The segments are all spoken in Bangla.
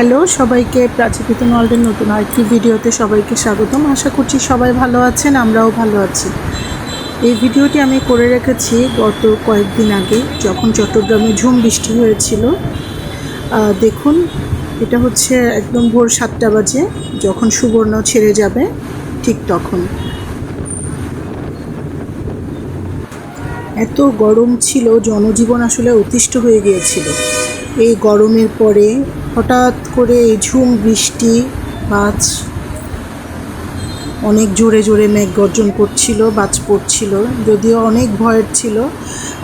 হ্যালো সবাইকে, প্রাচী পিতন ওয়ার্ল্ডের নতুন আরেকটি ভিডিওতে সবাইকে স্বাগতম। আশা করছি সবাই ভালো আছেন, আমরাও ভালো আছি। এই ভিডিওটি আমি করে রেখেছি গত কয়েকদিন আগে, যখন চট্টগ্রামে ঝুম বৃষ্টি হয়েছিল। দেখুন, এটা হচ্ছে একদম ভোর 7টা বাজে, যখন সুবর্ণ ছেড়ে যাবে ঠিক তখন। এত গরম ছিল, জনজীবন আসলে অতিষ্ঠ হয়ে গিয়েছিল। এই গরমের পরে হঠাৎ করে এই ঝুম বৃষ্টি, বাজ, অনেক জোরে জোরে মেঘ গর্জন করছিল, বাজ পড়ছিল, যদিও অনেক ভয়ের ছিল।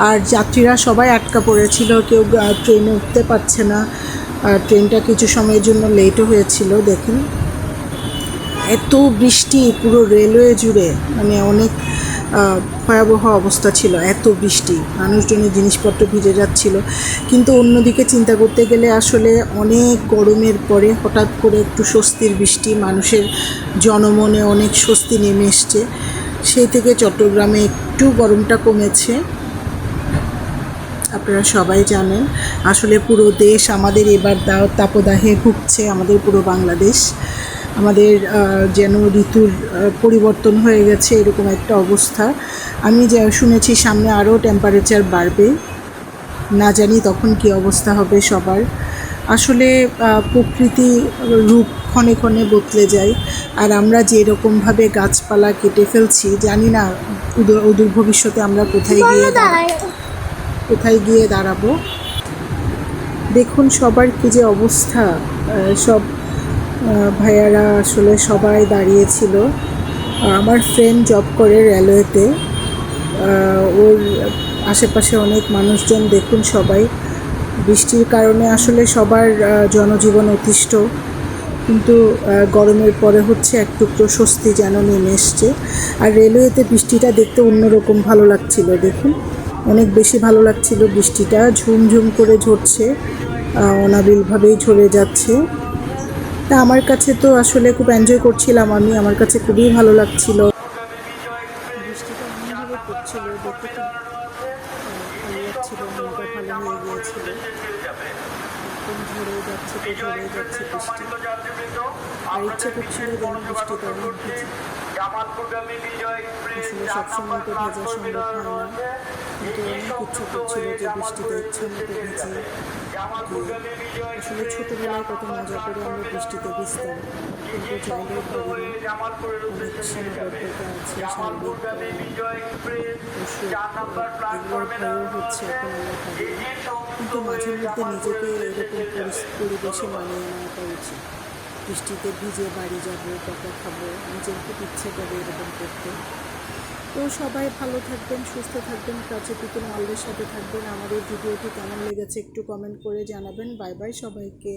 আর যাত্রীরা সবাই আটকা পড়েছিল, কেউ ট্রেনে উঠতে পারছে না। ট্রেনটা কিছু সময়ের জন্য লেটও হয়েছিল। দেখুন, এত বৃষ্টি পুরো রেলওয়ে জুড়ে, মানে অনেক ভয়াবহ অবস্থা ছিল। এত বৃষ্টি, মানুষজনের জিনিসপত্র ভিজে যাচ্ছিল। কিন্তু অন্যদিকে চিন্তা করতে গেলে আসলে অনেক গরমের পরে হঠাৎ করে একটু স্বস্তির বৃষ্টি, মানুষের জনমনে অনেক স্বস্তি নেমে এসছে। সেই থেকে চট্টগ্রামে একটু গরমটা কমেছে। আপনারা সবাই জানেন, আসলে পুরো দেশ আমাদের এবার তাপদাহে ভুগছে, আমাদের পুরো বাংলাদেশ। আমাদের যেন ঋতুর পরিবর্তন হয়ে গেছে, এরকম একটা অবস্থা। আমি যা শুনেছি সামনে আরও টেম্পারেচার বাড়বে, না জানি তখন কী অবস্থা হবে সবার। আসলে প্রকৃতি রূপ ক্ষণে ক্ষণে বদলে যায়, আর আমরা যেরকমভাবে গাছপালা কেটে ফেলছি, জানি না অদূর ভবিষ্যতে আমরা কোথায় গিয়ে দাঁড়াবো। দেখুন সবার কী যে অবস্থা, সব ভাইয়ারা আসলে সবাই দাঁড়িয়েছিল। আমার ফ্রেন্ড জব করে রেলওয়েতে, ওর আশেপাশে অনেক মানুষজন। দেখুন সবাই, বৃষ্টির কারণে আসলে সবার জনজীবন অতিষ্ঠ, কিন্তু গরমের পরে হচ্ছে একটু স্বস্তি যেন নেমে এসছে। আর রেলওয়েতে বৃষ্টিটা দেখতে অন্যরকম ভালো লাগছিল। দেখুন, অনেক বেশি ভালো লাগছিল। বৃষ্টিটা ঝুমঝুম করে ঝরছে, অনাবিলভাবেই ঝরে যাচ্ছে। তা আমার কাছে তো আসলে খুব এনজয় করছিলাম, আমার কাছে খুবই ভালো লাগছিল। বৃষ্টিটা এমনভাবে পড়ছিল, দেখে খুব ভালো লাগছিল, মনটা ভালো হয়ে গিয়েছিল। একদম ঝরেই যাচ্ছে বৃষ্টি, আর ইচ্ছে করছিল যেন বৃষ্টিতে অনেক ভিজি। আসলে সবসময় তো ভেজা সম্ভব হয় না, কিন্তু অনেক ইচ্ছে করছিল যে বৃষ্টিতে ইচ্ছা মতো ভিজে গিয়ে। আসলে ছোটোবেলায় কত মজা করে আমরা বৃষ্টিতে ভিজতাম, কিন্তু চাইলেও পারি না। অনেক সীমাবদ্ধতা আছে, শারীরিক ওষুধ, এগুলোর ভয়ও হচ্ছে, এখন আমরা পারি না। কিন্তু মাঝে মধ্যে নিজেকে এরকম পরিবেশে মানিয়ে নেওয়াটা উচিত। বৃষ্টিতে ভিজে বাড়ি যাবো, পকা খাবো, নিজের খুব ইচ্ছে করে এরকম করতে। তো সবাই ভালো থাকবেন, সুস্থ থাকবেন, প্রাচী পিতন ওয়ার্ল্ডের সাথে থাকবেন। আমাদের ভিডিওটি কেমন লেগেছে একটু কমেন্ট করে জানাবেন। বাই বাই সবাইকে।